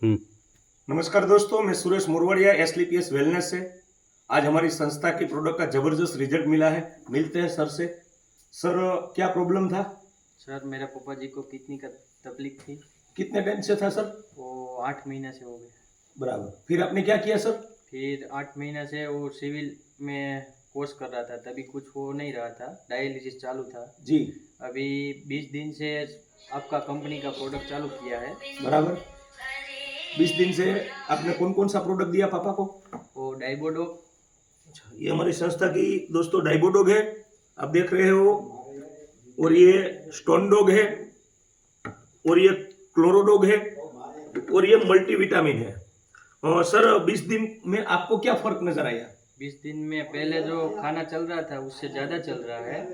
नमस्कार दोस्तों, मैं सुरेश मोरवाड़िया एसलीपीएस वेलनेस से। आज हमारी संस्था की प्रोडक्ट का जबरदस्त रिजल्ट मिला है। मिलते हैं सर से। सर, क्या प्रॉब्लम था? सर मेरे पापा जी को किडनी का तकलीफ थी। कितने टाइम से था सर? वो 8 महीने से हो गया। बराबर। फिर आपने क्या किया सर? फिर 8 महीने से वो सिविल में कोर्स कर रहा था, तभी कुछ हो नहीं रहा था, डायलिसिस चालू था जी। अभी 20 दिन से आपका कंपनी का प्रोडक्ट चालू किया है। बराबर। 20 दिन से आपने कौन कौन सा प्रोडक्ट दिया पापा को? वो डाइबोडोक। अच्छा, ये हमारी संस्था की दोस्तों डाइबोडोग है, आप देख रहे हो। और ये स्टोनडोग है, और ये क्लोरोडोग है, और ये मल्टीविटामिन है। और सर, 20 दिन में आपको क्या फर्क नजर आया? 20 दिन में पहले जो खाना चल रहा था उससे ज़्यादा चल रहा है,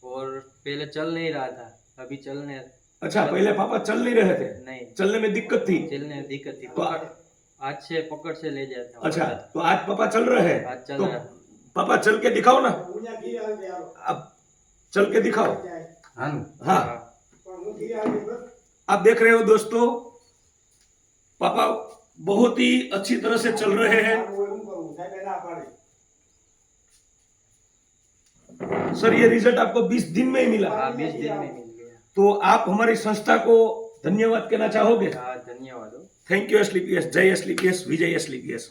और पहले चल नहीं रहा था, अभी चलने। अच्छा, पहले पापा चल नहीं रहे थे? नहीं, चलने में दिक्कत थी? चलने में दिक्कत थी। तो आज से पकड़ से ले जाता हूँ। अच्छा, तो आज पापा चल रहे हैं? आज चल तो रहा है। पापा चल के दिखाओ ना, अब चल के दिखाओ। हाँ, आप देख रहे हो दोस्तों, पापा बहुत ही अच्छी तरह से चल रहे हैं। सर, ये रिजल्ट आपको 20 दिन में ही मिला? हाँ, 20 दिन में मिल गया। तो आप हमारी संस्था को धन्यवाद कहना चाहोगे? हाँ, धन्यवाद। Thank you SLPS. जय एसलीपीएस, विजय एसलीपीएस।